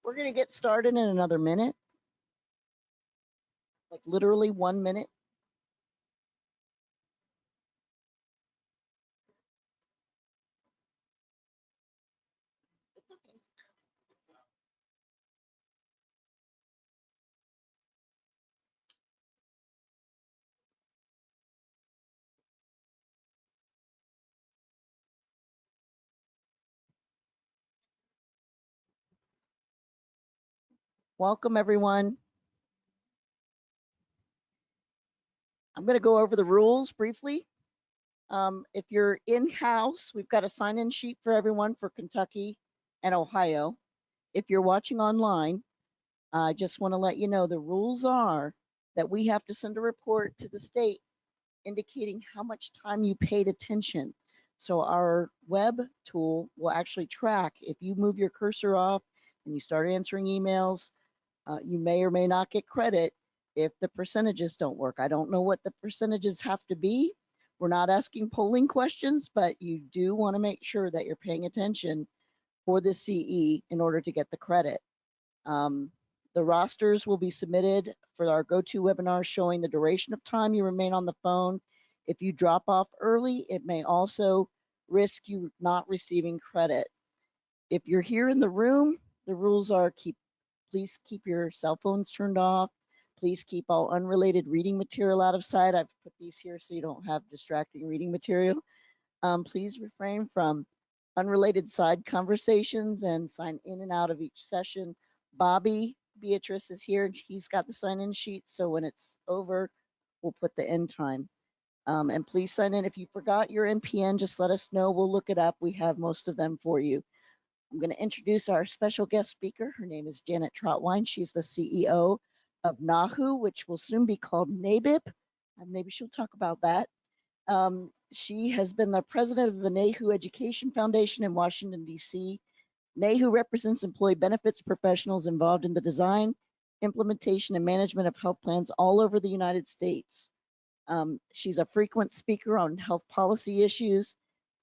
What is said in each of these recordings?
We're going to get started in another minute, like literally 1 minute. It's okay. Welcome, everyone. I'm going to go over the rules briefly. If you're in-house, we've got a sign-in sheet for everyone for Kentucky and Ohio. If you're watching online, I just want to let you know the rules are that we have to send a report to the state indicating how much time you paid attention. So our web tool will actually track if you move your cursor off and you start answering emails, you may or may not get credit if the percentages don't work. I don't know what the percentages have to be. We're not asking polling questions, but you do want to make sure that you're paying attention for the CE in order to get the credit. The rosters will be submitted for our GoToWebinar showing the duration of time you remain on the phone. If you drop off early, it may also risk you not receiving credit. If you're here in the room, the rules are please keep your cell phones turned off. Please keep all unrelated reading material out of sight. I've put these here so you don't have distracting reading material. Please refrain from unrelated side conversations and sign in and out of each session. Bobby Beatrice is here. He's got the sign-in sheet, so when it's over, we'll put the end time. And please sign in. If you forgot your NPN, just let us know. We'll look it up. We have most of them for you. I'm going to introduce our special guest speaker. Her name is Janet Trautwein. She's the CEO of NAHU, which will soon be called NABIP. Maybe she'll talk about that. She has been the president of the NAHU Education Foundation in Washington, D.C. NAHU represents employee benefits professionals involved in the design, implementation, and management of health plans all over the United States. She's a frequent speaker on health policy issues,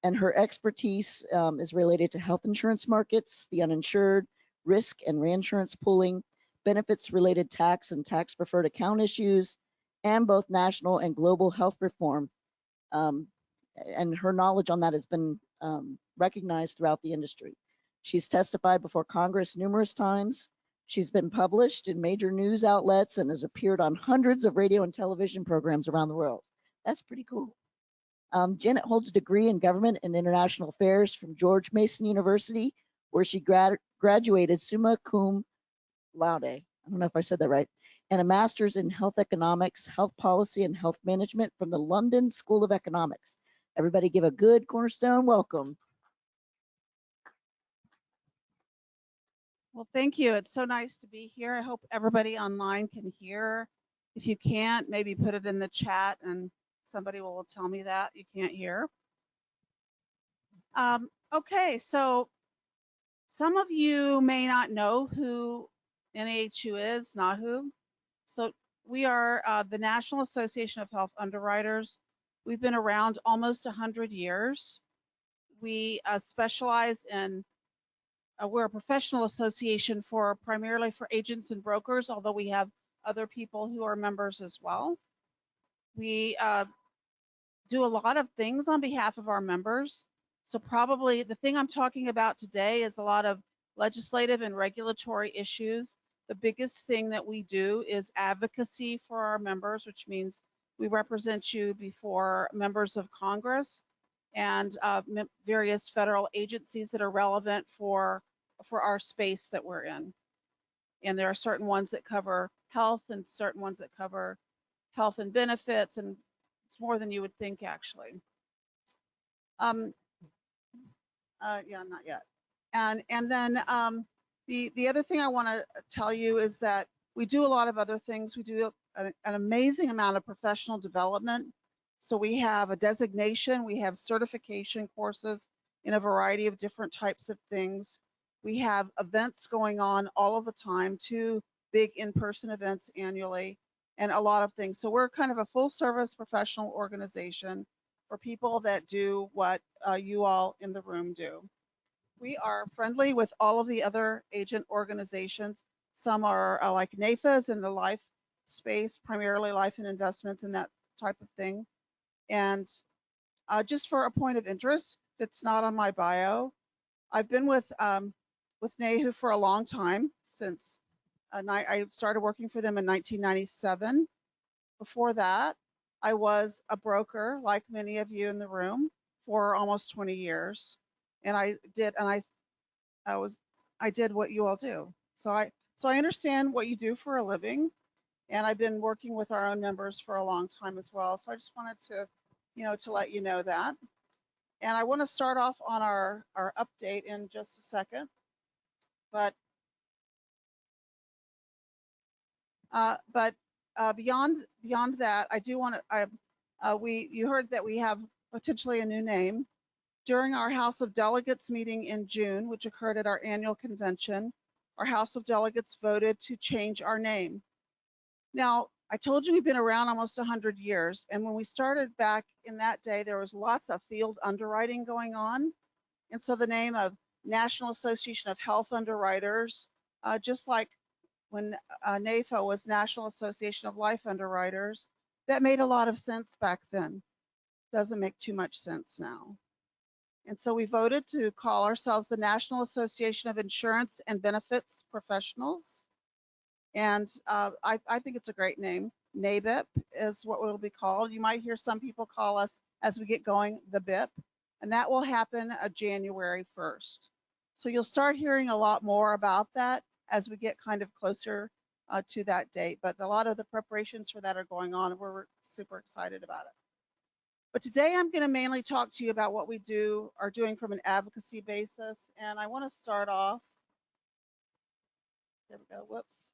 and her expertise is related to health insurance markets, the uninsured, risk and reinsurance pooling, benefits-related tax and tax-preferred account issues, and both national and global health reform. And her knowledge on that has been recognized throughout the industry. She's testified before Congress numerous times. She's been published in major news outlets and has appeared on hundreds of radio and television programs around the world. That's pretty cool. Janet holds a degree in government and international affairs from George Mason University, where she graduated summa cum laude. I don't know if I said that right. And a master's in health economics, health policy, and health management from the London School of Economics. Everybody give a good Cornerstone welcome. Well, thank you. It's so nice to be here. I hope everybody online can hear. If you can't, maybe put it in the chat and somebody will tell me that you can't hear. Okay, so some of you may not know who NAHU is, NAHU. So we are the National Association of Health Underwriters. We've been around almost 100 years. We specialize in we're a professional association primarily for agents and brokers, although we have other people who are members as well. We do a lot of things on behalf of our members. So probably the thing I'm talking about today is a lot of legislative and regulatory issues. The biggest thing that we do is advocacy for our members, which means we represent you before members of Congress and various federal agencies that are relevant for our space that we're in. And there are certain ones that cover health and certain ones that cover health and benefits, and it's more than you would think, actually. Yeah, not yet. And then the other thing I want to tell you is that we do a lot of other things. We do an amazing amount of professional development. So we have a designation, we have certification courses in a variety of different types of things. We have events going on all of the time, 2 big in-person events annually, and a lot of things. So we're kind of a full-service professional organization for people that do what you all in the room do. We are friendly with all of the other agent organizations. Some are like NAHU's in the life space, primarily life and investments and that type of thing. And just for a point of interest that's not on my bio, I've been with NAHU for a long time, since I started working for them in 1997. Before that, I was a broker, like many of you in the room, for almost 20 years. And I did what you all do. So I understand what you do for a living, and I've been working with our own members for a long time as well. So I just wanted to, to let you know that. And I want to start off on our update in just a second. But beyond that, I do want to. You heard that we have potentially a new name. During our House of Delegates meeting in June, which occurred at our annual convention, our House of Delegates voted to change our name. Now, I told you we've been around almost 100 years, and when we started back in that day, there was lots of field underwriting going on. And so the name of National Association of Health Underwriters, just like when NAHU was National Association of Life Underwriters, that made a lot of sense back then. Doesn't make too much sense now. And so we voted to call ourselves the National Association of Insurance and Benefits Professionals. And I think it's a great name. NABIP is what it'll be called. You might hear some people call us, as we get going, the BIP. And that will happen January 1st. So you'll start hearing a lot more about that as we get kind of closer to that date. But a lot of the preparations for that are going on, and we're super excited about it. But today I'm going to mainly talk to you about what we are doing from an advocacy basis. And I want to start off. There we go. Whoops.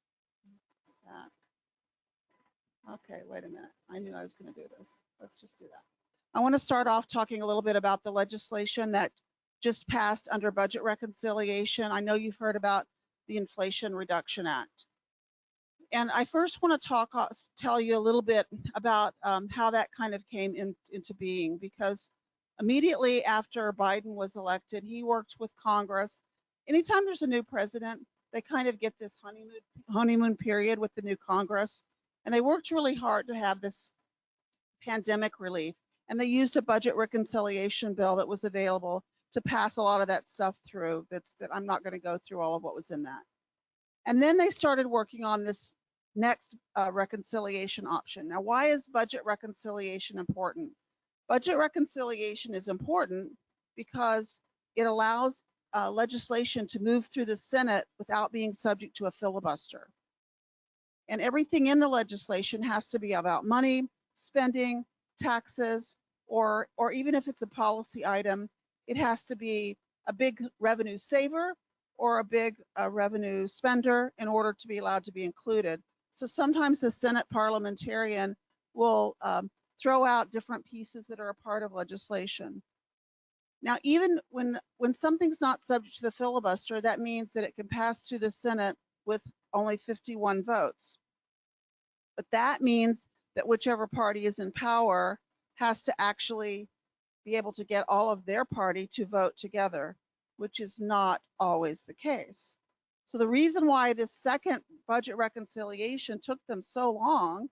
Okay, wait a minute. I knew I was going to do this. Let's just do that. I want to start off talking a little bit about the legislation that just passed under budget reconciliation. I know you've heard about the Inflation Reduction Act. And I first want to tell you a little bit about how that kind of came into being, because immediately after Biden was elected, he worked with Congress. Anytime there's a new president, they kind of get this honeymoon period with the new Congress. And they worked really hard to have this pandemic relief. And they used a budget reconciliation bill that was available to pass a lot of that stuff through. That I'm not going to go through all of what was in that. And then they started working on this next reconciliation option. Now, why is budget reconciliation important? Budget reconciliation is important because it allows legislation to move through the Senate without being subject to a filibuster. And everything in the legislation has to be about money, spending, taxes, or even if it's a policy item, it has to be a big revenue saver or a big revenue spender in order to be allowed to be included. So sometimes the Senate parliamentarian will throw out different pieces that are a part of legislation. Now, even when something's not subject to the filibuster, that means that it can pass through the Senate with only 51 votes. But that means that whichever party is in power has to actually be able to get all of their party to vote together, which is not always the case. So the reason why this second budget reconciliation took them so long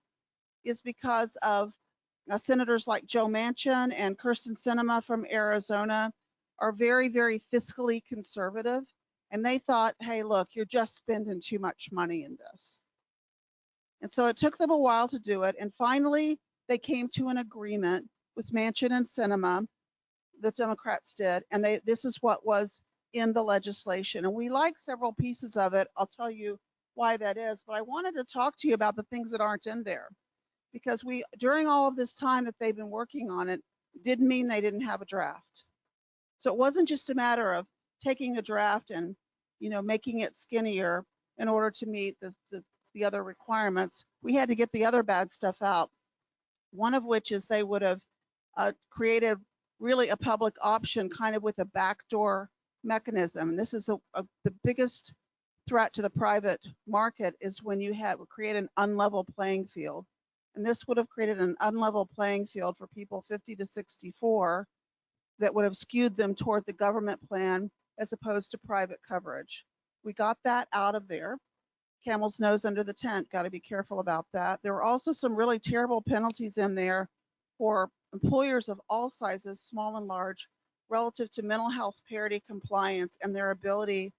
is because of senators like Joe Manchin and Kirsten Sinema from Arizona are very, very fiscally conservative. And they thought, hey, look, you're just spending too much money in this. And so it took them a while to do it. And finally, they came to an agreement with Manchin and Sinema, the Democrats did, and this is what was in the legislation. And we like several pieces of it. I'll tell you why that is, but I wanted to talk to you about the things that aren't in there, because during all of this time that they've been working on it, didn't mean they didn't have a draft. So it wasn't just a matter of taking a draft and, making it skinnier in order to meet the other requirements. We had to get the other bad stuff out. One of which is they would have created really a public option kind of with a backdoor mechanism. And this is the biggest threat to the private market, is when you create an unlevel playing field. And this would have created an unlevel playing field for people 50 to 64 that would have skewed them toward the government plan as opposed to private coverage. We got that out of there. Camel's nose under the tent, got to be careful about that. There were also some really terrible penalties in there for employers of all sizes, small and large, relative to mental health parity compliance, and their ability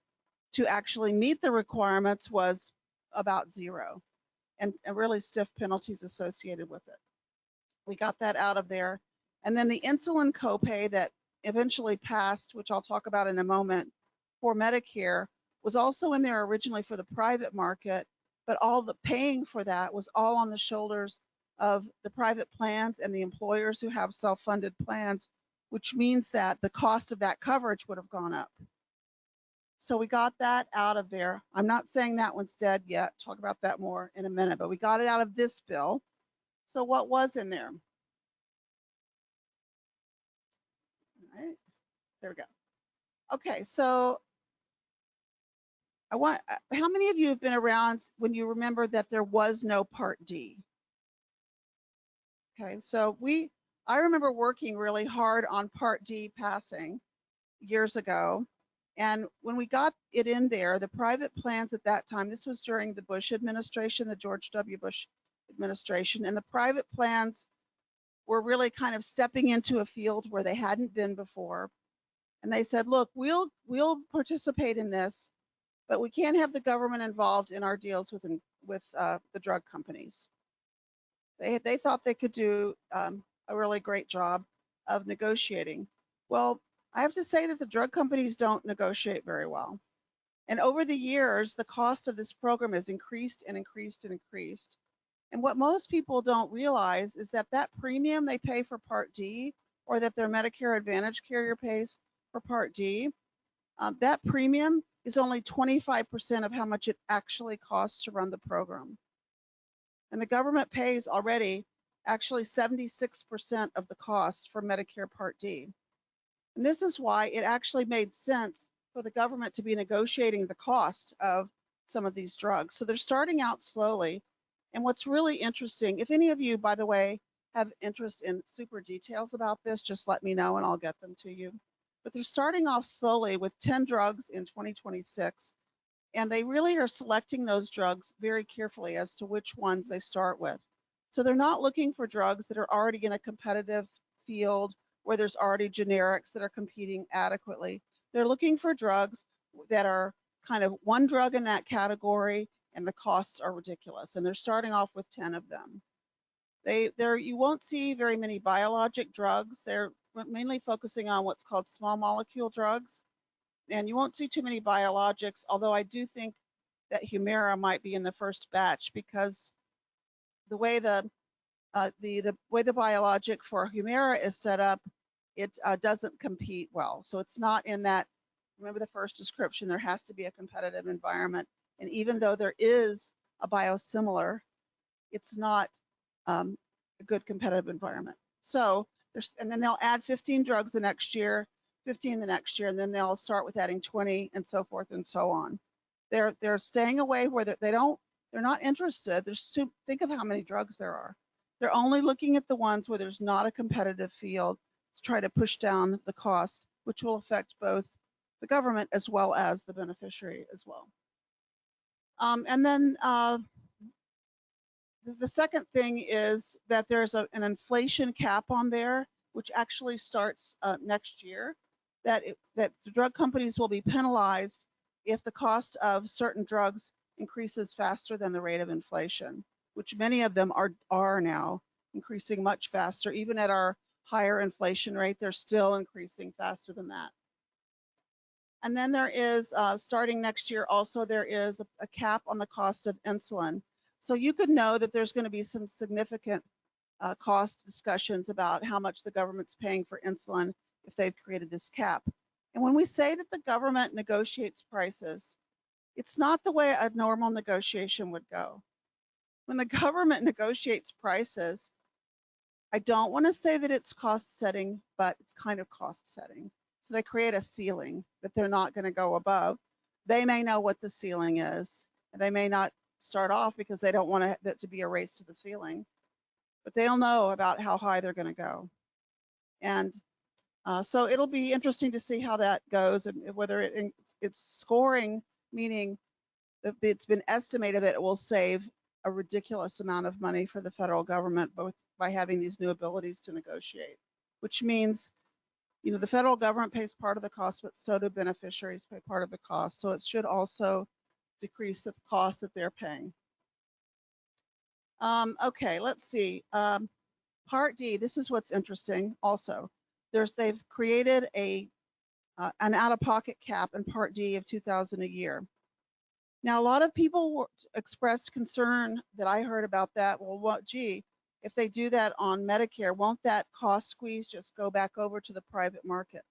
to actually meet the requirements was about zero, and really stiff penalties associated with it. We got that out of there. And then the insulin copay that eventually passed, which I'll talk about in a moment, for Medicare was also in there originally for the private market, but all the paying for that was all on the shoulders of the private plans and the employers who have self-funded plans, which means that the cost of that coverage would have gone up. So we got that out of there. I'm not saying that one's dead yet. Talk about that more in a minute, but we got it out of this bill. So what was in there? All right, there we go. Okay, so how many of you have been around when you remember that there was no Part D? Okay, so I remember working really hard on Part D passing years ago. And when we got it in there, the private plans at that time, this was during the Bush administration, the George W. Bush administration, and the private plans were really kind of stepping into a field where they hadn't been before. And they said, look, we'll participate in this, but we can't have the government involved in our deals with the drug companies. They thought they could do a really great job of negotiating. Well, I have to say that the drug companies don't negotiate very well. And over the years, the cost of this program has increased and increased and increased. And what most people don't realize is that that premium they pay for Part D, or that their Medicare Advantage carrier pays for Part D, that premium is only 25% of how much it actually costs to run the program. And the government pays already actually 76% of the cost for Medicare Part D. And this is why it actually made sense for the government to be negotiating the cost of some of these drugs. So they're starting out slowly. And what's really interesting, if any of you, by the way, have interest in super details about this, just let me know and I'll get them to you. But they're starting off slowly with 10 drugs in 2026. And they really are selecting those drugs very carefully as to which ones they start with. So they're not looking for drugs that are already in a competitive field where there's already generics that are competing adequately. They're looking for drugs that are kind of one drug in that category and the costs are ridiculous. And they're starting off with 10 of them. You won't see very many biologic drugs. They're mainly focusing on what's called small molecule drugs. And you won't see too many biologics, although I do think that Humira might be in the first batch because the way the biologic for Humira is set up, it doesn't compete well. So it's not in that, remember the first description, there has to be a competitive environment. And even though there is a biosimilar, it's not a good competitive environment. So and then they'll add 15 drugs the next year, 15 the next year, and then they'll start with adding 20 and so forth and so on. They're staying away where they're not interested. Think of how many drugs there are. They're only looking at the ones where there's not a competitive field to try to push down the cost, which will affect both the government as well as the beneficiary as well. And then the second thing is that there's an inflation cap on there, which actually starts next year, that the drug companies will be penalized if the cost of certain drugs increases faster than the rate of inflation, which many of them are now increasing much faster. Even at our higher inflation rate, they're still increasing faster than that. And then there is, starting next year also, there is a cap on the cost of insulin. So you could know that there's going to be some significant cost discussions about how much the government's paying for insulin if they've created this cap. And when we say that the government negotiates prices, it's not the way a normal negotiation would go. When the government negotiates prices, I don't want to say that it's cost setting, but it's kind of cost setting. So they create a ceiling that they're not going to go above. They may know what the ceiling is, and they may not start off because they don't want it to be a race to the ceiling, but they'll know about how high they're going to go. And So it'll be interesting to see how that goes and whether it's scoring, meaning that it's been estimated that it will save a ridiculous amount of money for the federal government, both by having these new abilities to negotiate, which means, you know, the federal government pays part of the cost, but so do beneficiaries pay part of the cost. So it should also decrease the cost that they're paying. Okay, let's see. Part D, this is what's interesting also. They've created an out-of-pocket cap in Part D of $2,000 a year. Now, a lot of people expressed concern that I heard about that. Well, gee, if they do that on Medicare, won't that cost squeeze just go back over to the private market?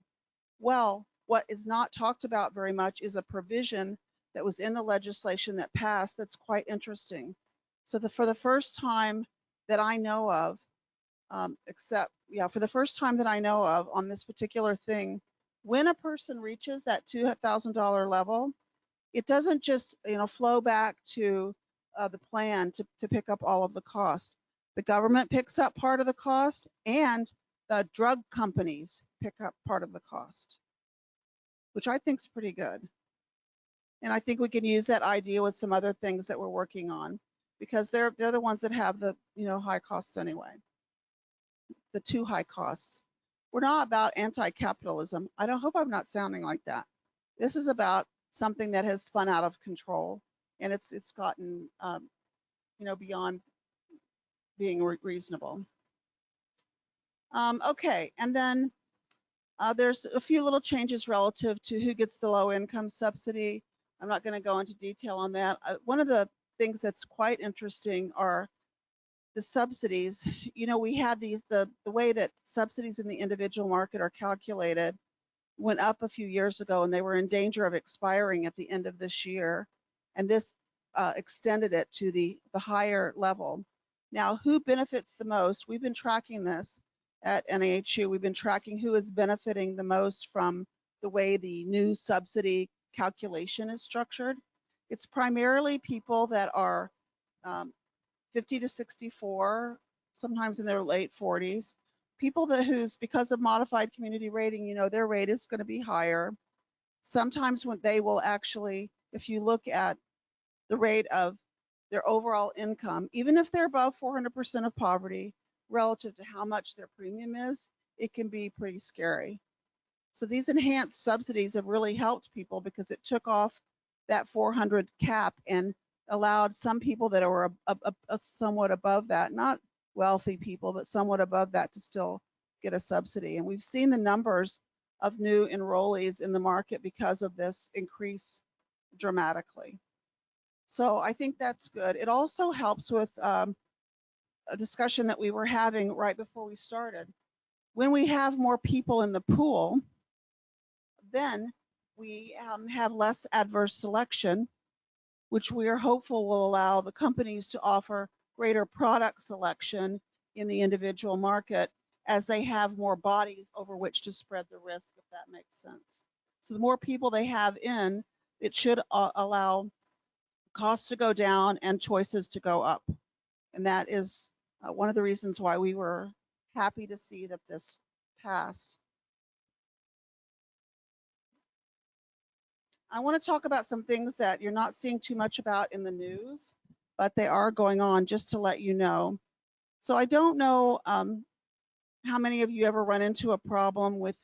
Well, what is not talked about very much is a provision that was in the legislation that passed that's quite interesting. So for the first time that I know of, for the first time that I know of on this particular thing, when a person reaches that $2,000 level, it doesn't just, you know, flow back to the plan to pick up all of the cost. The government picks up part of the cost, and the drug companies pick up part of the cost, which I think is pretty good. And I think we can use that idea with some other things that we're working on, because they're the ones that have the, you know, high costs anyway, the too high costs. We're not about anti-capitalism. I don't hope I'm not sounding like that. This is about something that has spun out of control, and it's gotten you know, beyond being reasonable. Okay, and then there's a few little changes relative to who gets the low income subsidy. I'm not going to go into detail on that. One of the things that's quite interesting are the subsidies. You know, we had the way that subsidies in the individual market are calculated went up a few years ago, and they were in danger of expiring at the end of this year. And this extended it to the higher level. Now, who benefits the most? We've been tracking this at NAHU. We've been tracking who is benefiting the most from the way the new subsidy calculation is structured. It's primarily people that are 50 to 64, sometimes in their late 40s. People whose, because of modified community rating, you know, their rate is going to be higher. Sometimes when they will actually, if you look at the rate of their overall income, even if they're above 400% of poverty relative to how much their premium is, it can be pretty scary. So these enhanced subsidies have really helped people because it took off that 400 cap and allowed some people that are somewhat above that, not wealthy people, but somewhat above that, to still get a subsidy. And we've seen the numbers of new enrollees in the market because of this increase dramatically. So I think that's good. It also helps with a discussion that we were having right before we started. When we have more people in the pool, then we have less adverse selection, which we are hopeful will allow the companies to offer greater product selection in the individual market as they have more bodies over which to spread the risk, if that makes sense. So the more people they have in, it should allow costs to go down and choices to go up. And that is one of the reasons why we were happy to see that this passed. I want to talk about some things that you're not seeing too much about in the news, but they are going on, just to let you know. So I don't know how many of you ever run into a problem with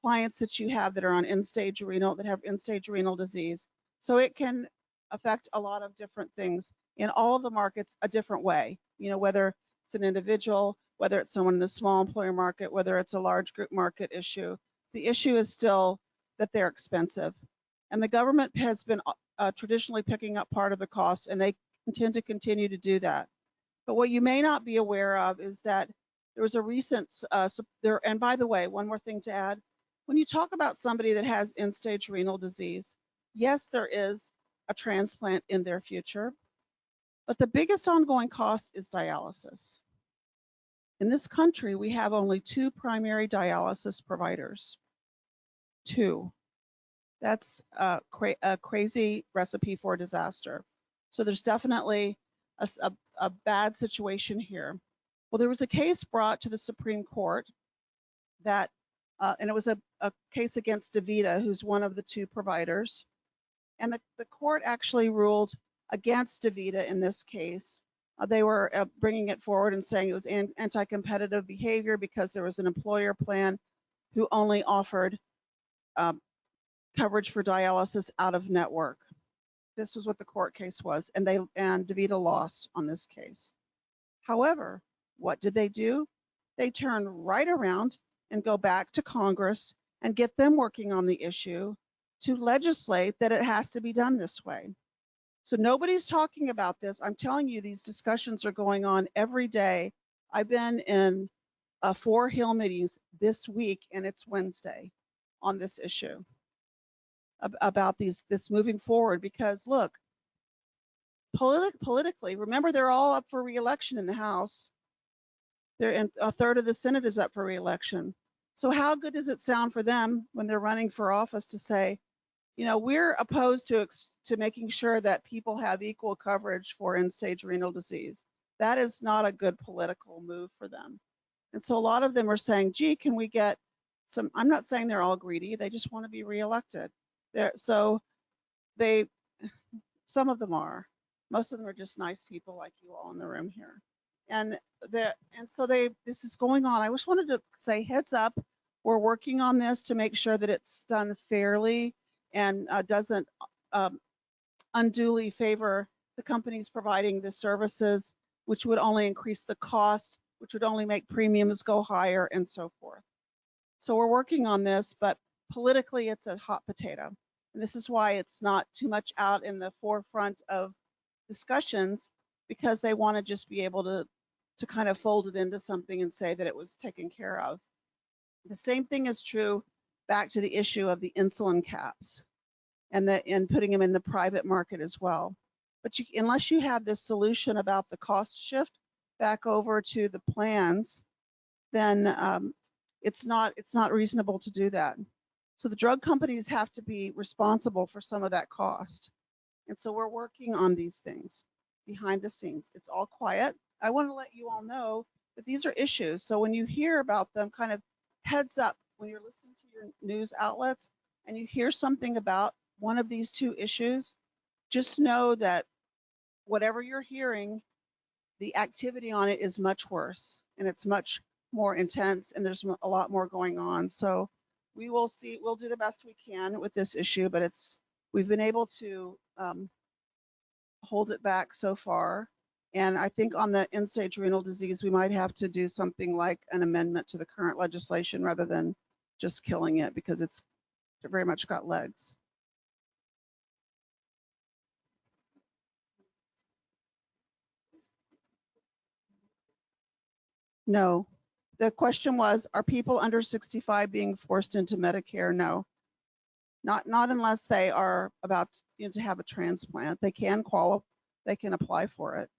clients that you have that are on end-stage renal, that have end-stage renal disease. So it can affect a lot of different things in all of the markets a different way. You know, whether it's an individual, whether it's someone in the small employer market, whether it's a large group market issue, the issue is still that they're expensive. And the government has been traditionally picking up part of the cost, and they intend to continue to do that. But what you may not be aware of is that there was a recent, and by the way, one more thing to add. When you talk about somebody that has end-stage renal disease, yes, there is a transplant in their future, but the biggest ongoing cost is dialysis. In this country, we have only 2 primary dialysis providers. 2. That's a crazy recipe for disaster. So there's definitely a bad situation here. Well, there was a case brought to the Supreme Court that and it was a case against DaVita, who's one of the two providers. And the court actually ruled against DaVita in this case. They were bringing it forward and saying it was anti-competitive behavior because there was an employer plan who only offered coverage for dialysis out of network. This was what the court case was, and DaVita lost on this case. However, what did they do? They turn right around and go back to Congress and get them working on the issue to legislate that it has to be done this way. So nobody's talking about this. I'm telling you, these discussions are going on every day. I've been in 4 Hill meetings this week, and it's Wednesday, on this issue about this moving forward. Because look, politically, remember, they're all up for re-election in the House. A third of the Senate is up for re-election. So how good does it sound for them when they're running for office to say, you know, we're opposed to making sure that people have equal coverage for end-stage renal disease? That is not a good political move for them. And so a lot of them are saying, gee, can we get some, I'm not saying they're all greedy, they just want to be reelected. So some of them are. Most of them are just nice people like you all in the room here. This is going on. I just wanted to say, heads up, we're working on this to make sure that it's done fairly and doesn't unduly favor the companies providing the services, which would only increase the cost, which would only make premiums go higher, and so forth. So we're working on this, but politically it's a hot potato. And this is why it's not too much out in the forefront of discussions, because they want to just be able to kind of fold it into something and say that it was taken care of. The same thing is true back to the issue of the insulin caps and putting them in the private market as well. But unless you have this solution about the cost shift back over to the plans, then it's not reasonable to do that. So the drug companies have to be responsible for some of that cost. And so we're working on these things behind the scenes. It's all quiet. I want to let you all know that these are issues. So when you hear about them, kind of heads up when you're listening to your news outlets and you hear something about one of these two issues, just know that whatever you're hearing, the activity on it is much worse and it's much more intense, and there's a lot more going on. So we will see, we'll do the best we can with this issue, but we've been able to hold it back so far. And I think on the end-stage renal disease, we might have to do something like an amendment to the current legislation rather than just killing it, because it's very much got legs. No. The question was, are people under 65 being forced into Medicare? No. Not unless they are about to have a transplant. They can qualify, they can apply for it.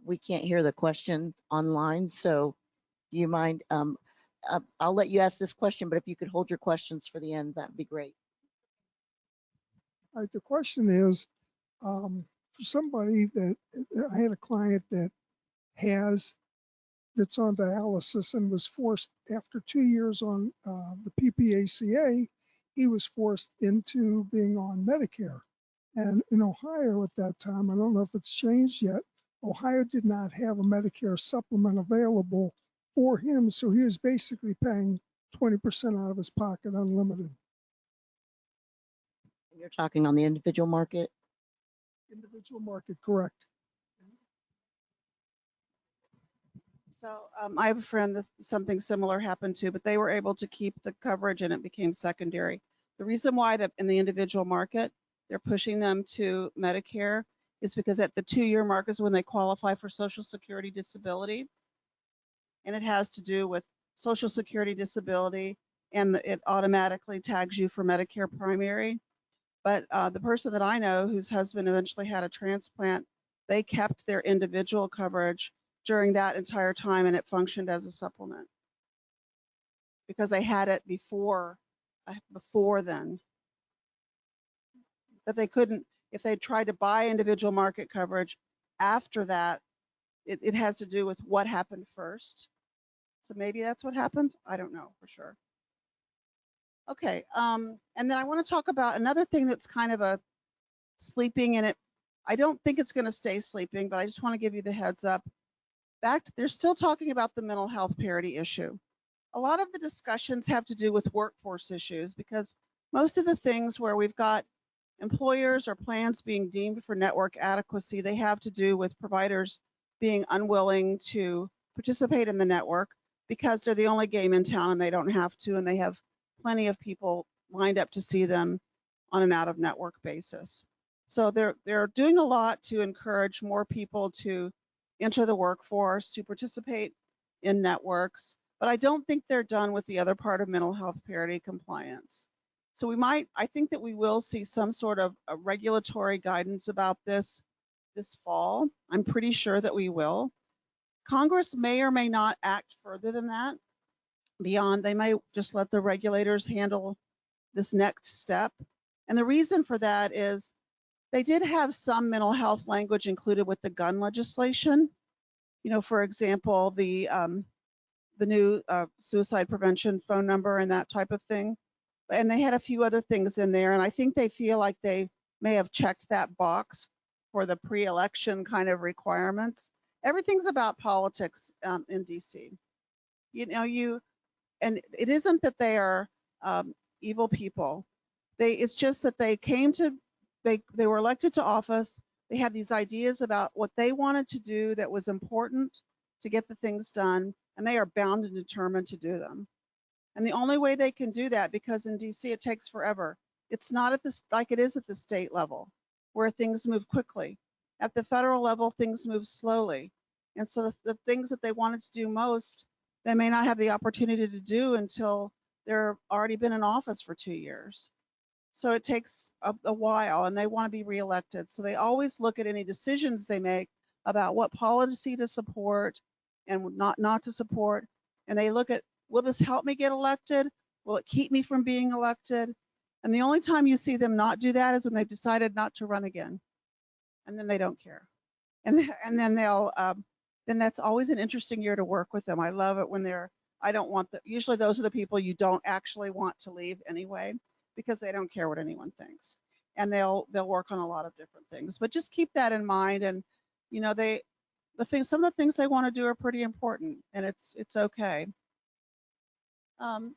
We can't hear the question online, so do you mind? I'll let you ask this question, but if you could hold your questions for the end, that'd be great. All right, the question is, for somebody that I had a client that's on dialysis and was forced after 2 years on the PPACA, he was forced into being on Medicare. And in Ohio at that time, I don't know if it's changed yet, Ohio did not have a Medicare supplement available for him. So he was basically paying 20% out of his pocket unlimited. You're talking on the individual market? Individual market, correct. So I have a friend that something similar happened to, but they were able to keep the coverage and it became secondary. The reason why that in the individual market, they're pushing them to Medicare is because at the 2-year mark is when they qualify for Social Security disability. And it has to do with Social Security disability, and it automatically tags you for Medicare primary. But the person that I know whose husband eventually had a transplant, they kept their individual coverage during that entire time, and it functioned as a supplement because they had it before then. But they couldn't, if they tried to buy individual market coverage after that, it has to do with what happened first. So maybe that's what happened. I don't know for sure. Okay, and then I want to talk about another thing that's kind of a sleeping in it. I don't think it's going to stay sleeping, but I just want to give you the heads up. They're still talking about the mental health parity issue. A lot of the discussions have to do with workforce issues because most of the things where we've got employers or plans being deemed for network adequacy, they have to do with providers being unwilling to participate in the network because they're the only game in town and they don't have to, and they have plenty of people lined up to see them on an out-of-network basis. So they're doing a lot to encourage more people to enter the workforce, to participate in networks, but I don't think they're done with the other part of mental health parity compliance. So I think that we will see some sort of a regulatory guidance about this fall. I'm pretty sure that we will. Congress may or may not act further than that. Beyond, they may just let the regulators handle this next step. And the reason for that is they did have some mental health language included with the gun legislation. You know, for example, the new suicide prevention phone number and that type of thing. And they had a few other things in there. And I think they feel like they may have checked that box for the pre-election kind of requirements. Everything's about politics in DC. You know, and it isn't that they are evil people. It's just that they were elected to office. They had these ideas about what they wanted to do that was important to get the things done, and they are bound and determined to do them. And the only way they can do that, because in DC it takes forever. It's not at this like it is at the state level, where things move quickly. At the federal level, things move slowly. And so the things that they wanted to do most, they may not have the opportunity to do until they're already been in office for 2 years. So it takes a while, and they want to be reelected. So they always look at any decisions they make about what policy to support and not to support. And they look at, will this help me get elected? Will it keep me from being elected? And the only time you see them not do that is when they've decided not to run again. And then they don't care. And then then that's always an interesting year to work with them. I love it when usually those are the people you don't actually want to leave anyway, because they don't care what anyone thinks. And they'll work on a lot of different things. But just keep that in mind. And, you know, some of the things they want to do are pretty important, and it's okay. And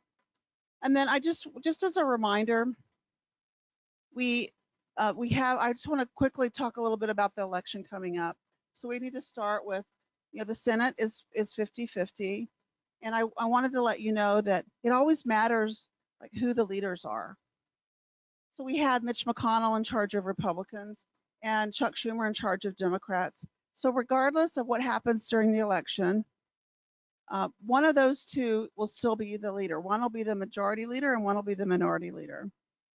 then I just as a reminder, I just want to quickly talk a little bit about the election coming up. So we need to start with, you know, the Senate is 50-50. And I wanted to let you know that it always matters like who the leaders are. So we had Mitch McConnell in charge of Republicans and Chuck Schumer in charge of Democrats. So regardless of what happens during the election, one of those two will still be the leader. One will be the majority leader and one will be the minority leader,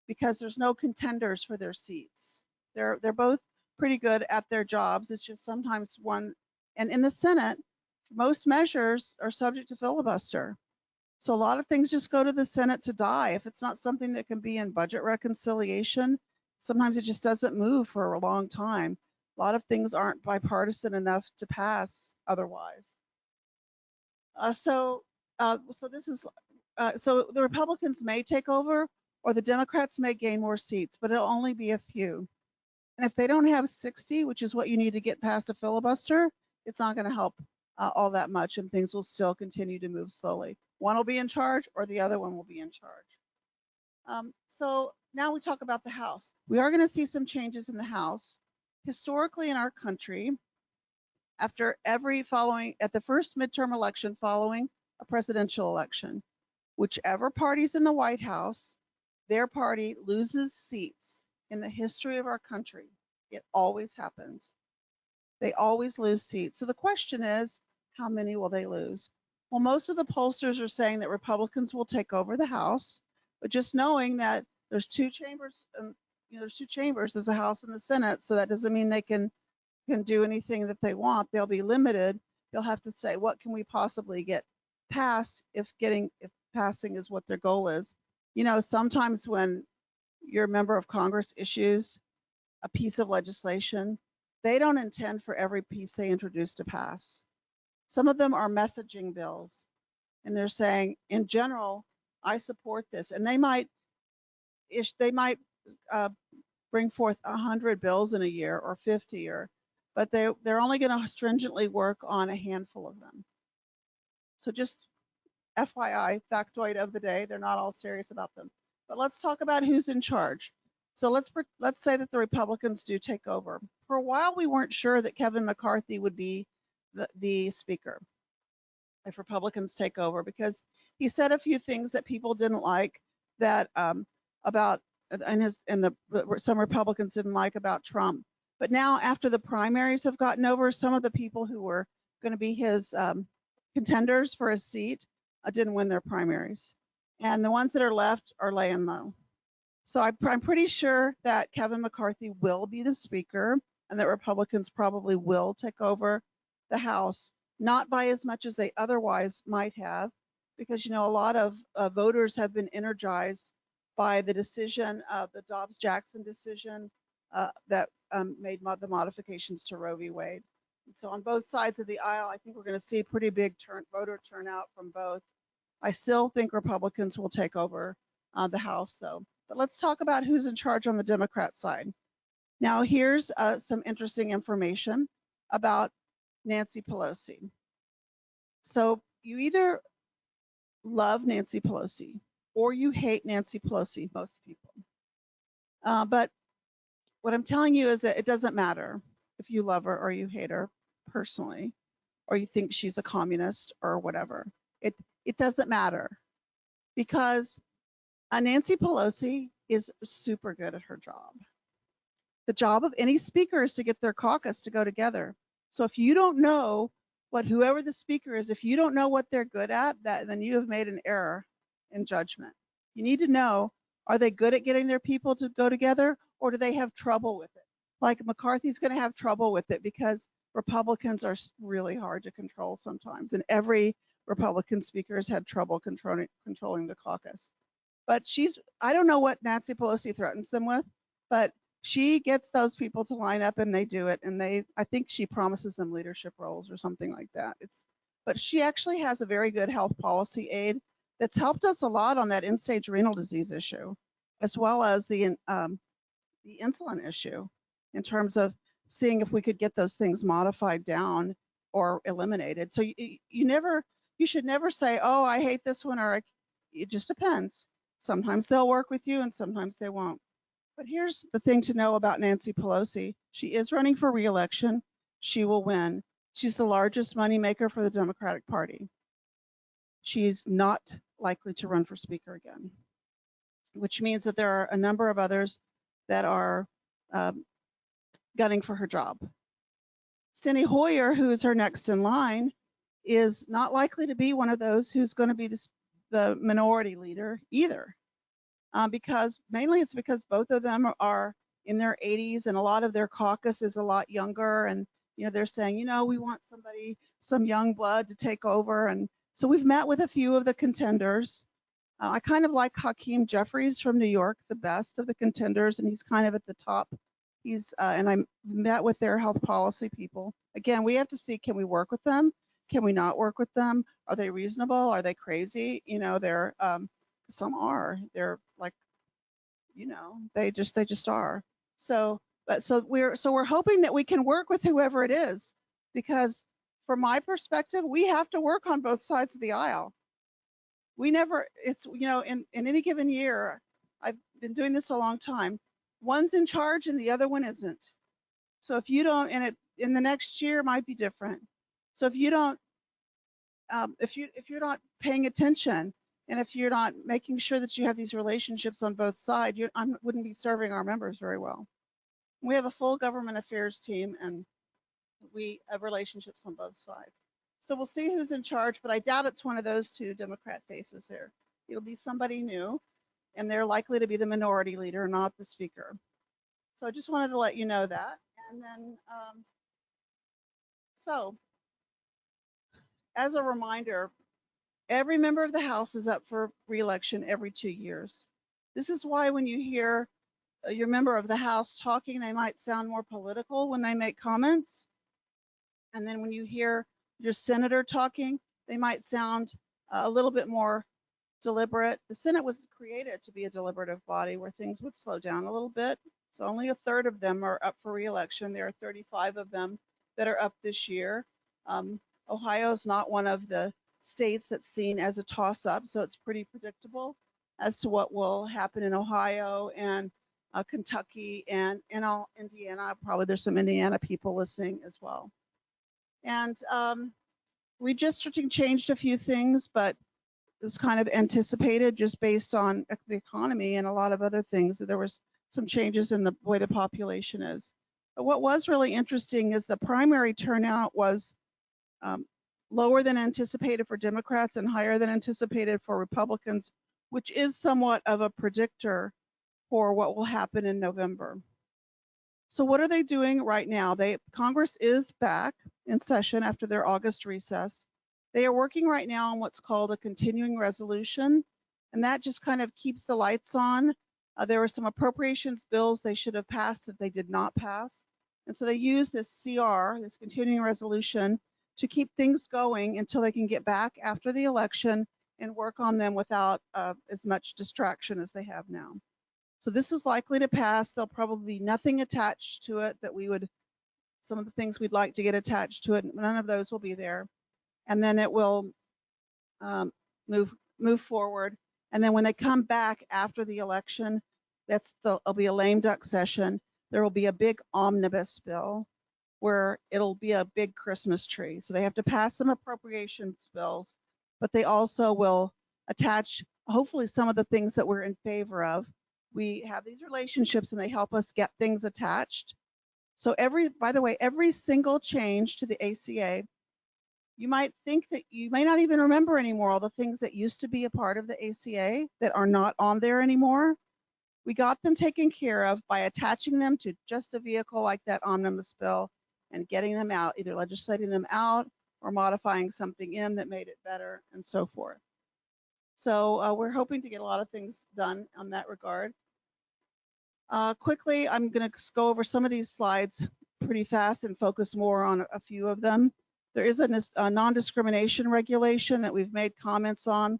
because there's no contenders for their seats. They're both pretty good at their jobs. It's just sometimes one, and in the Senate, most measures are subject to filibuster. So a lot of things just go to the Senate to die. If it's not something that can be in budget reconciliation, sometimes it just doesn't move for a long time. A lot of things aren't bipartisan enough to pass otherwise. So the Republicans may take over, or the Democrats may gain more seats, but it'll only be a few. And if they don't have 60, which is what you need to get past a filibuster, it's not going to help all that much, and things will still continue to move slowly. One will be in charge, or the other one will be in charge. So now we talk about the House. We are going to see some changes in the House. Historically in our country, at the first midterm election following a presidential election, whichever party's in the White House, their party loses seats. In the history of our country, it always happens. They always lose seats. So the question is, how many will they lose? Well, most of the pollsters are saying that Republicans will take over the House, but just knowing that there's two chambers there's two chambers, there's a House and the Senate, so that doesn't mean they can do anything that they want. They'll be limited. They'll have to say, what can we possibly get passed if passing is what their goal is. Sometimes when your member of Congress issues a piece of legislation, they don't intend for every piece they introduce to pass. Some of them are messaging bills, and they're saying, in general, I support this, and they might bring forth 100 bills in a year or 50, but they're only going to stringently work on a handful of them. So just FYI, factoid of the day, they're not all serious about them. But let's talk about who's in charge. So let's say that the Republicans do take over. For a while, we weren't sure that Kevin McCarthy would be the speaker if Republicans take over, because he said a few things that people didn't like that about some Republicans didn't like about Trump. But now, after the primaries have gotten over, some of the people who were going to be his contenders for his seat didn't win their primaries, and the ones that are left are laying low. So I'm pretty sure that Kevin McCarthy will be the speaker, and that Republicans probably will take over the House, not by as much as they otherwise might have, because a lot of voters have been energized by the decision of the Dobbs-Jackson decision that made the modifications to Roe v. Wade. So on both sides of the aisle, I think we're going to see pretty big voter turnout from both. I still think Republicans will take over the House, though. But let's talk about who's in charge on the Democrat side. Now, here's some interesting information about Nancy Pelosi. So you either love Nancy Pelosi or you hate Nancy Pelosi, most people. But what I'm telling you is that it doesn't matter if you love her or you hate her personally, or you think she's a communist or whatever. It doesn't matter, because Nancy Pelosi is super good at her job. The job of any speaker is to get their caucus to go together. So if you don't know what whoever the speaker is, if you don't know what they're good at, then you have made an error in judgment. You need to know, are they good at getting their people to go together, or do they have trouble with it? Like McCarthy's going to have trouble with it because Republicans are really hard to control sometimes, and every Republican speaker has had trouble controlling the caucus. But I don't know what Nancy Pelosi threatens them with, but she gets those people to line up and they do it. And I think she promises them leadership roles or something like that. But she actually has a very good health policy aide that's helped us a lot on that end-stage renal disease issue, as well as the insulin issue, in terms of seeing if we could get those things modified down or eliminated. So you should never say, oh, I hate this one, or it just depends. Sometimes they'll work with you and sometimes they won't. But here's the thing to know about Nancy Pelosi. She is running for re-election. She will win. She's the largest moneymaker for the Democratic Party. She's not likely to run for speaker again, which means that there are a number of others that are gunning for her job. Steny Hoyer, who is her next in line, is not likely to be one of those who's going to be the minority leader either, because it's both of them are in their 80s, and a lot of their caucus is a lot younger, and they're saying, we want some young blood to take over. And so we've met with a few of the contenders. I kind of like Hakeem Jeffries from New York the best of the contenders, and he's kind of at the top. And I met with their health policy people. Again, we have to see, can we work with them? Can we not work with them? Are they reasonable? Are they crazy? They're some are. They're like, they just are. So we're hoping that we can work with whoever it is, because from my perspective, we have to work on both sides of the aisle. In any given year, I've been doing this a long time, one's in charge and the other one isn't. So if you don't, in the next year might be different. So if you don't, if you're not paying attention, and if you're not making sure that you have these relationships on both sides, I wouldn't be serving our members very well. We have a full government affairs team, and we have relationships on both sides. So we'll see who's in charge, but I doubt it's one of those two Democrat faces there. It'll be somebody new, and they're likely to be the minority leader, not the speaker. So I just wanted to let you know that. And then, so as a reminder, every member of the House is up for re-election every 2 years. This is why when you hear your member of the House talking, they might sound more political when they make comments. And then when you hear your senator talking, they might sound a little bit more deliberate. The Senate was created to be a deliberative body where things would slow down a little bit. So only a third of them are up for re-election. There are 35 of them that are up this year. Ohio is not one of the states that's seen as a toss-up, so it's pretty predictable as to what will happen in Ohio and Kentucky and Indiana. Probably there's some Indiana people listening as well. And redistricting changed a few things, but it was kind of anticipated just based on the economy and a lot of other things. There was some changes in the way the population is. But what was really interesting is the primary turnout was lower than anticipated for Democrats and higher than anticipated for Republicans, which is somewhat of a predictor for what will happen in November. So what are they doing right now? Congress is back in session after their August recess. They are working right now on what's called a continuing resolution, and that just kind of keeps the lights on. There were some appropriations bills they should have passed that they did not pass. And so they use this CR, this continuing resolution, to keep things going until they can get back after the election and work on them without as much distraction as they have now. So this is likely to pass. There'll probably be nothing attached to it that some of the things we'd like to get attached to it, none of those will be there. And then it will move forward. And then when they come back after the election, there'll be a lame duck session. There will be a big omnibus bill where it'll be a big Christmas tree. So they have to pass some appropriations bills, but they also will attach hopefully some of the things that we're in favor of. We have these relationships and they help us get things attached. So by the way, every single change to the ACA, you might think that you may not even remember anymore all the things that used to be a part of the ACA that are not on there anymore. We got them taken care of by attaching them to just a vehicle like that omnibus bill and getting them out, either legislating them out or modifying something in that made it better and so forth. So we're hoping to get a lot of things done on that regard. Quickly, I'm going to go over some of these slides pretty fast and focus more on a few of them. There is a non-discrimination regulation that we've made comments on.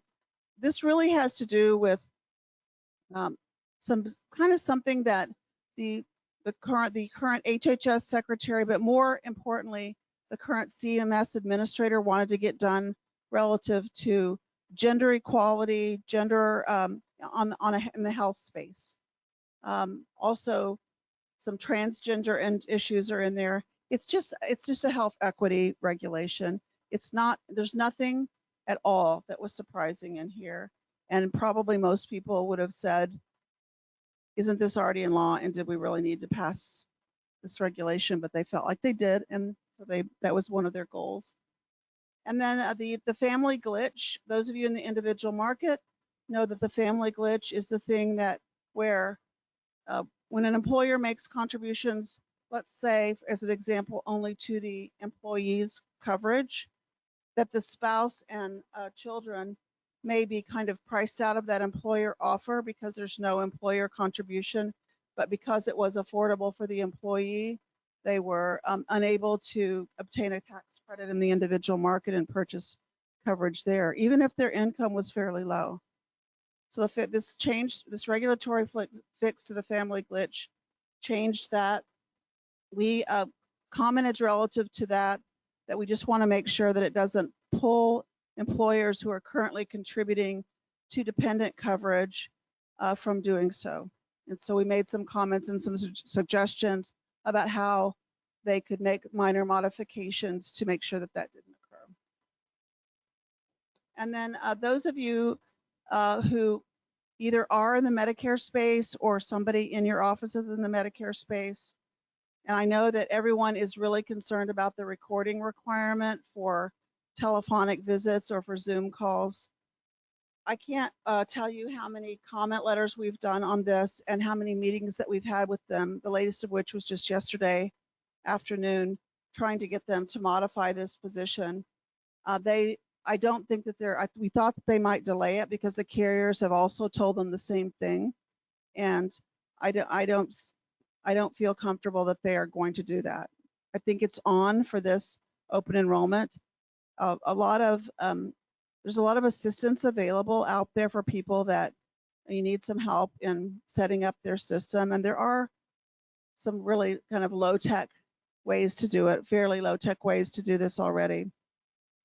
This really has to do with something that the current HHS secretary, but more importantly, the current CMS administrator wanted to get done relative to gender equality, gender in the health space. Also, some transgender issues are in there. It's just a health equity regulation. There's nothing at all that was surprising in here. And probably most people would have said, isn't this already in law? And did we really need to pass this regulation? But they felt like they did. And so that was one of their goals. And then the family glitch, those of you in the individual market know that the family glitch is the thing where when an employer makes contributions, let's say, as an example, only to the employee's coverage, that the spouse and children may be kind of priced out of that employer offer because there's no employer contribution, but because it was affordable for the employee, they were unable to obtain a tax credit in the individual market and purchase coverage there, even if their income was fairly low. So this regulatory fix to the family glitch changed that. We commented relative to that we just want to make sure that it doesn't pull employers who are currently contributing to dependent coverage from doing so. And so we made some comments and some suggestions about how they could make minor modifications to make sure that didn't occur. And then those of you who either are in the Medicare space or somebody in your office is in the Medicare space. And I know that everyone is really concerned about the recording requirement for telephonic visits or for Zoom calls. I can't tell you how many comment letters we've done on this and how many meetings that we've had with them, the latest of which was just yesterday afternoon, trying to get them to modify this position. I don't think that we thought that they might delay it because the carriers have also told them the same thing. And I don't feel comfortable that they are going to do that. I think it's on for this open enrollment. There's a lot of assistance available out there for people that you need some help in setting up their system. And there are some really kind of low tech ways to do it, fairly low tech ways to do this already.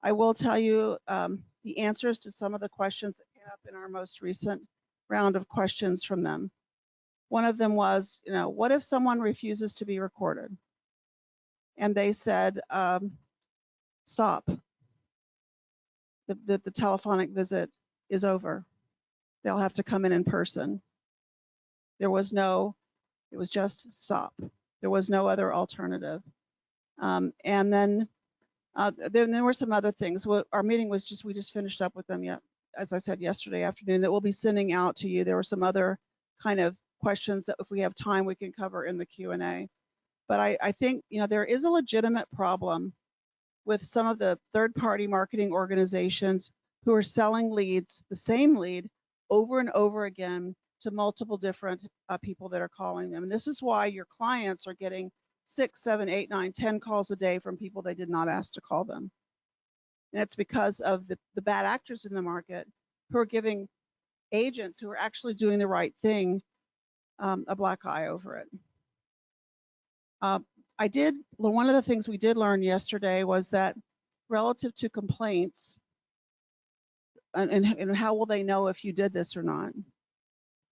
I will tell you the answers to some of the questions that came up in our most recent round of questions from them. One of them was, what if someone refuses to be recorded? And they said, stop. The telephonic visit is over. They'll have to come in person. It was just stop. There was no other alternative. And then there were some other things. Our meeting was we just finished up with them yet, as I said yesterday afternoon, that we'll be sending out to you. There were some other kind of questions that if we have time, we can cover in the Q&A. But I think, there is a legitimate problem with some of the third-party marketing organizations who are selling leads, the same lead, over and over again to multiple different people that are calling them. And this is why your clients are getting 6, 7, 8, 9, 10 calls a day from people they did not ask to call them. And it's because of the bad actors in the market who are giving agents who are actually doing the right thing a black eye over it. One of the things we did learn yesterday was that relative to complaints, and how will they know if you did this or not?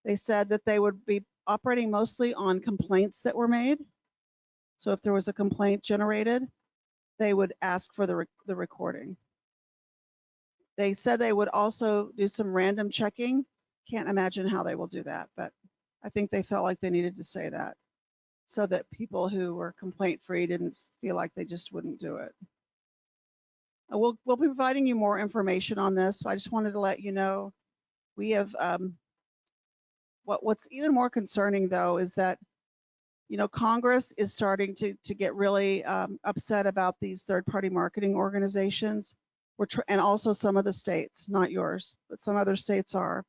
They said that they would be operating mostly on complaints that were made. So if there was a complaint generated, they would ask for the recording. They said they would also do some random checking. Can't imagine how they will do that, but I think they felt like they needed to say that so that people who were complaint-free didn't feel like they just wouldn't do it. We'll be providing you more information on this. I just wanted to let you know we have, what's even more concerning though is that, Congress is starting to get really upset about these third-party marketing organizations. And also some of the states, not yours, but some other states are.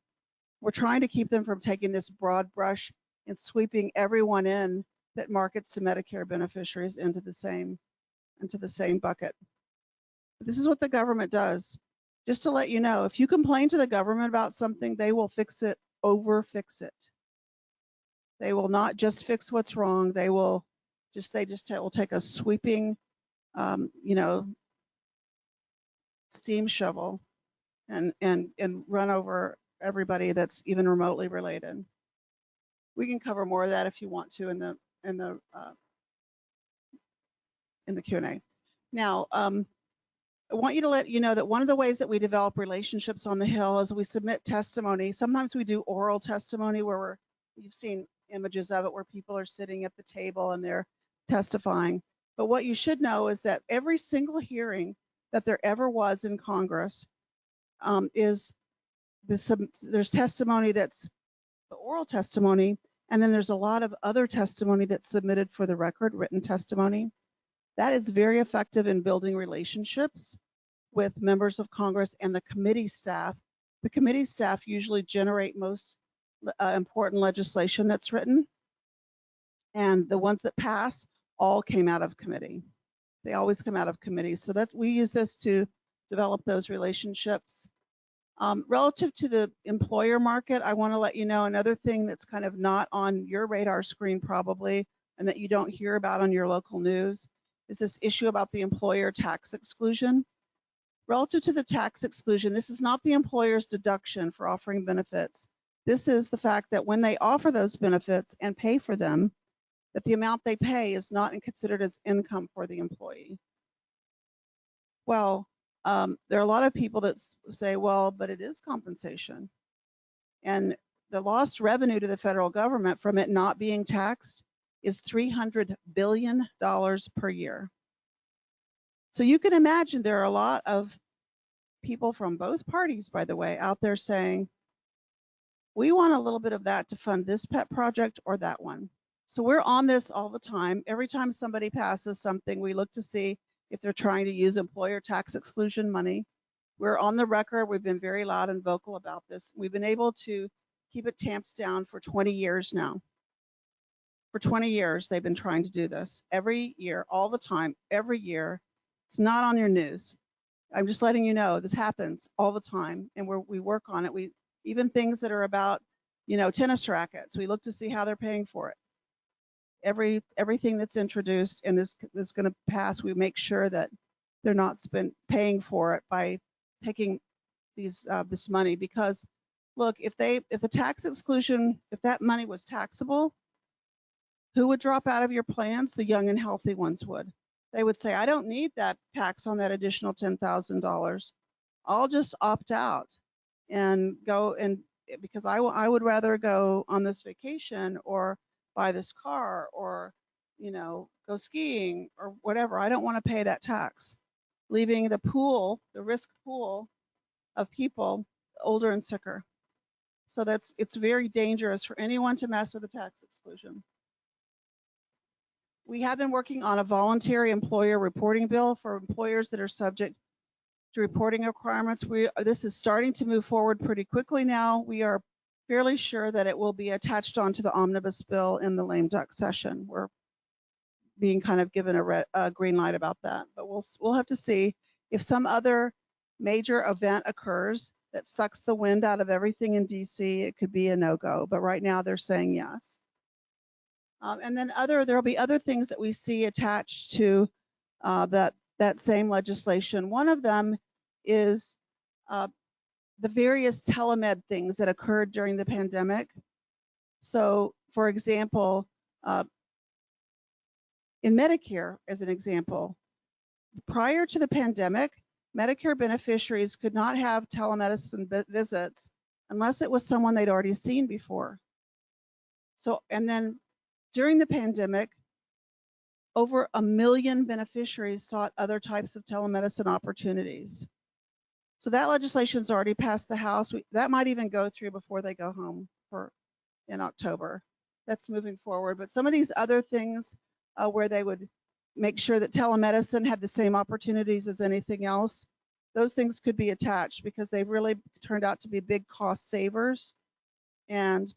We're trying to keep them from taking this broad brush and sweeping everyone in that markets to Medicare beneficiaries into the same bucket. This is what the government does. Just to let you know, if you complain to the government about something, they will fix it, fix it. They will not just fix what's wrong. They will will take a sweeping, steam shovel and run over everybody that's even remotely related. We can cover more of that if you want to in the Q&A. Now, I want you to let you know that one of the ways that we develop relationships on the Hill is we submit testimony. Sometimes we do oral testimony where you've seen images of it where people are sitting at the table and they're testifying. But what you should know is that every single hearing that there ever was in Congress there's testimony that's the oral testimony, and then there's a lot of other testimony that's submitted for the record, written testimony. That is very effective in building relationships with members of Congress and the committee staff. The committee staff usually generate most important legislation that's written, and the ones that pass all came out of committee. They always come out of committee. So we use this to develop those relationships. Relative to the employer market, I want to let you know another thing that's kind of not on your radar screen probably, and that you don't hear about on your local news, is this issue about the employer tax exclusion. Relative to the tax exclusion, this is not the employer's deduction for offering benefits. This is the fact that when they offer those benefits and pay for them, that the amount they pay is not considered as income for the employee. Well, there are a lot of people that say, well, but it is compensation. And the lost revenue to the federal government from it not being taxed is $300 billion per year. So you can imagine there are a lot of people from both parties, by the way, out there saying, we want a little bit of that to fund this pet project or that one. So we're on this all the time. Every time somebody passes something, we look to see if they're trying to use employer tax exclusion money. We're on the record. We've been very loud and vocal about this. We've been able to keep it tamped down for 20 years now. For 20 years, they've been trying to do this every year, all the time, every year. It's not on your news. I'm just letting you know this happens all the time, and we work on it. We even things that are about, tennis rackets. We look to see how they're paying for it. Everything that's introduced and is going to pass, we make sure that they're not paying for it by taking this money. Because look, if the tax exclusion, if that money was taxable, who would drop out of your plans? The young and healthy ones would. They would say, I don't need that tax on that additional $10,000. I'll just opt out and go, and because I would rather go on this vacation or buy this car or, go skiing or whatever. I don't want to pay that tax, leaving the risk pool of people older and sicker. So it's very dangerous for anyone to mess with a tax exclusion. We have been working on a voluntary employer reporting bill for employers that are subject to reporting requirements. This is starting to move forward pretty quickly now. We are fairly sure that it will be attached onto the omnibus bill in the lame duck session. We're being kind of given a green light about that, but we'll have to see. If some other major event occurs that sucks the wind out of everything in DC, it could be a no-go, but right now they're saying yes. And then there'll be other things that we see attached to that same legislation. One of them is the various telemed things that occurred during the pandemic. So, for example, in Medicare, as an example, prior to the pandemic, Medicare beneficiaries could not have telemedicine visits unless it was someone they'd already seen before. So, and then during the pandemic, over 1 million beneficiaries sought other types of telemedicine opportunities. So that legislation's already passed the House. That might even go through before they go home in October. That's moving forward. But some of these other things where they would make sure that telemedicine had the same opportunities as anything else, those things could be attached because they've really turned out to be big cost savers and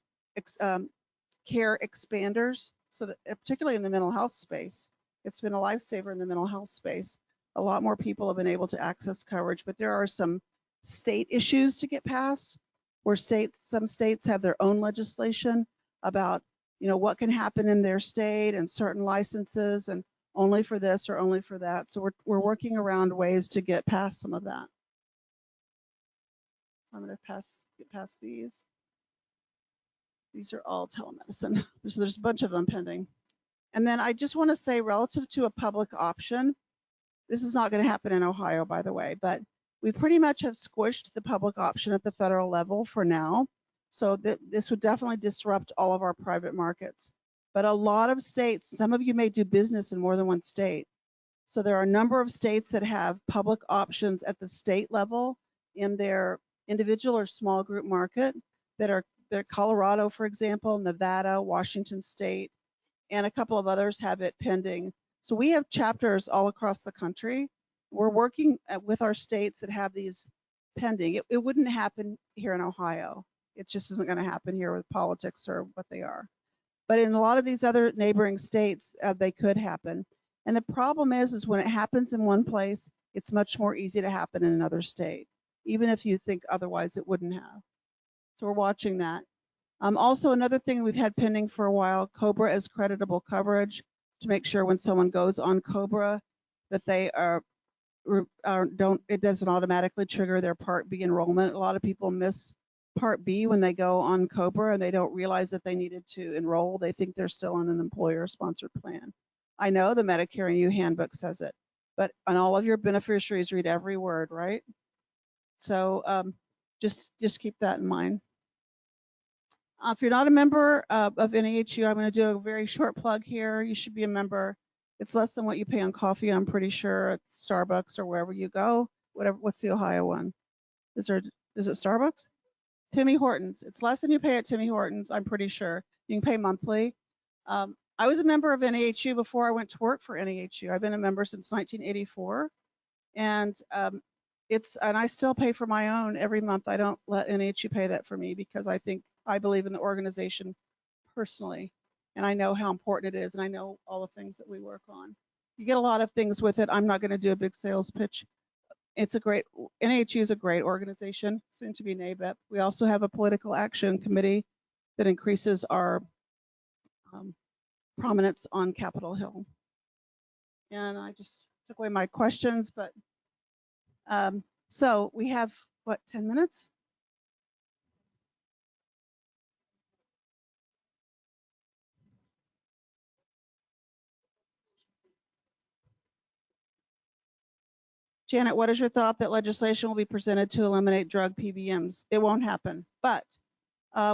care expanders. So that, particularly in the mental health space, it's been a lifesaver in the mental health space. A lot more people have been able to access coverage, but there are some state issues to get past where some states have their own legislation about, what can happen in their state and certain licenses and only for this or only for that. So we're working around ways to get past some of that. So I'm going to get past these. These are all telemedicine. So there's a bunch of them pending. And then I just want to say, relative to a public option, this is not going to happen in Ohio, by the way, but we pretty much have squished the public option at the federal level for now. So this would definitely disrupt all of our private markets. But a lot of states, some of you may do business in more than one state. So there are a number of states that have public options at the state level in their individual or small group market that are Colorado, for example, Nevada, Washington State, and a couple of others have it pending. So we have chapters all across the country. We're working with our states that have these pending. It wouldn't happen here in Ohio. It just isn't going to happen here with politics or what they are. But in a lot of these other neighboring states, they could happen. And the problem is when it happens in one place, it's much more easy to happen in another state, even if you think otherwise it wouldn't have. So we're watching that. Also, another thing we've had pending for a while, COBRA as creditable coverage, to make sure when someone goes on COBRA that they it doesn't automatically trigger their Part B enrollment. A lot of people miss Part B when they go on COBRA and they don't realize that they needed to enroll. They think they're still on an employer-sponsored plan. I know the Medicare and You handbook says it, but on all of your beneficiaries read every word, right? So just keep that in mind. If you're not a member of NAHU, I'm going to do a very short plug here. You should be a member. It's less than what you pay on coffee, I'm pretty sure, at Starbucks or wherever you go. whatever, what's the Ohio one? Is it Starbucks? Timmy Hortons. It's less than you pay at Timmy Hortons, I'm pretty sure. You can pay monthly. I was a member of NAHU before I went to work for NAHU. I've been a member since 1984. And and I still pay for my own every month. I don't let NAHU pay that for me because I believe in the organization personally. And I know how important it is. And I know all the things that we work on. You get a lot of things with it. I'm not going to do a big sales pitch. NAHU is a great organization, soon to be NABEP. We also have a political action committee that increases our prominence on Capitol Hill. And I just took away my questions, but so we have, what, 10 minutes? Janet, what is your thought that legislation will be presented to eliminate drug PBMs? It won't happen, but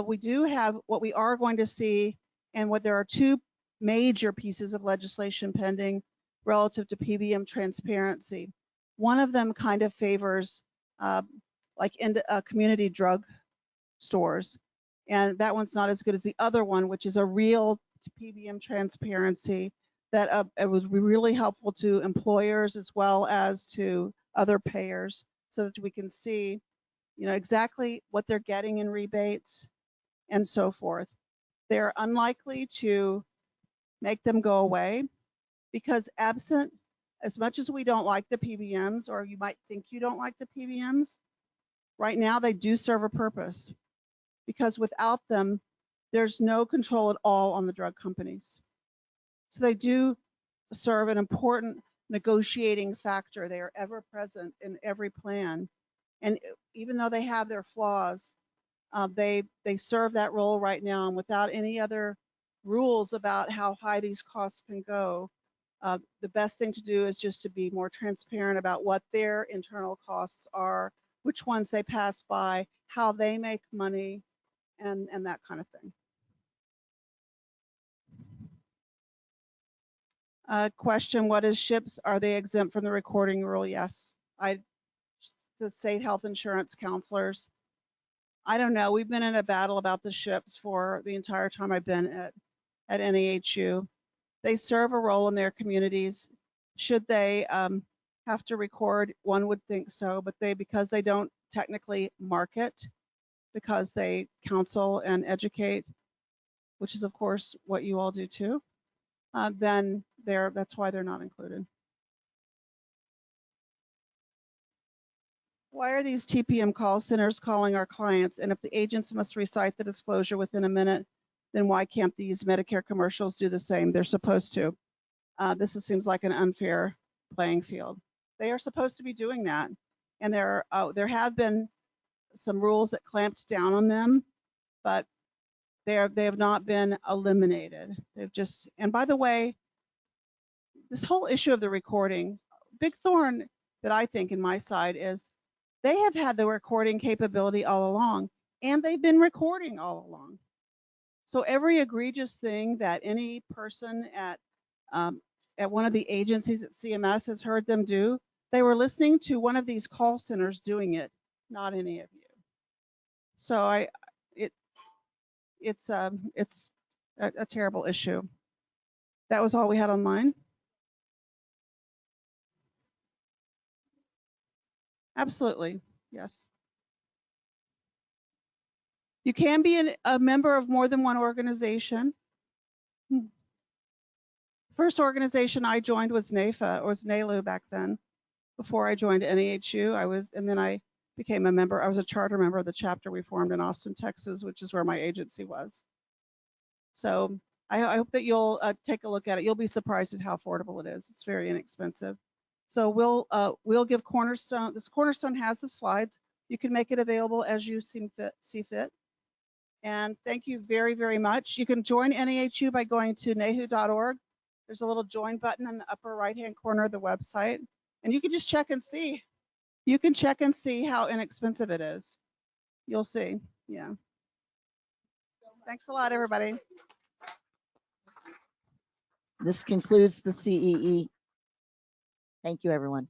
we do have what we are going to see, and what there are two major pieces of legislation pending relative to PBM transparency. One of them kind of favors like in community drug stores, and that one's not as good as the other one, which is a real PBM transparency that it would be really helpful to employers as well as to other payers, so that we can see, exactly what they're getting in rebates and so forth. They're unlikely to make them go away because absent, as much as we don't like the PBMs, or you might think you don't like the PBMs, right now they do serve a purpose, because without them, there's no control at all on the drug companies. So they do serve an important negotiating factor. They are ever present in every plan. And even though they have their flaws, they serve that role right now. And without any other rules about how high these costs can go, the best thing to do is just to be more transparent about what their internal costs are, which ones they pass by, how they make money, and that kind of thing. Question, what is SHIPs? Are they exempt from the recording rule? Yes. The state health insurance counselors. I don't know. We've been in a battle about the SHIPs for the entire time I've been at NAHU. They serve a role in their communities. Should they have to record? One would think so, but because they don't technically market, because they counsel and educate, which is of course what you all do too, then that's why they're not included. Why are these TPM call centers calling our clients? And if the agents must recite the disclosure within a minute, then why can't these Medicare commercials do the same? They're supposed to. This seems like an unfair playing field. They are supposed to be doing that. And there have been some rules that clamped down on them, but they have not been eliminated. They've just, and by the way, this whole issue of the recording, big thorn that I think in my side is they have had the recording capability all along, and they've been recording all along. So every egregious thing that any person at one of the agencies at CMS has heard them do, they were listening to one of these call centers doing it, not any of you. So it's a terrible issue. That was all we had online. Absolutely, yes. You can be a member of more than one organization. First organization I joined was NAHU, or was NAHU back then. Before I joined NAHU, and then I became a member. I was a charter member of the chapter we formed in Austin, Texas, which is where my agency was. So I hope that you'll take a look at it. You'll be surprised at how affordable it is. It's very inexpensive. So we'll give Cornerstone. This Cornerstone has the slides. You can make it available as you see fit. And thank you very, very much. You can join NAHU by going to nahu.org. There's a little join button in the upper right-hand corner of the website. And you can just check and see. You can check and see how inexpensive it is. You'll see. Yeah. Thanks a lot, everybody. This concludes the CEE. Thank you, everyone.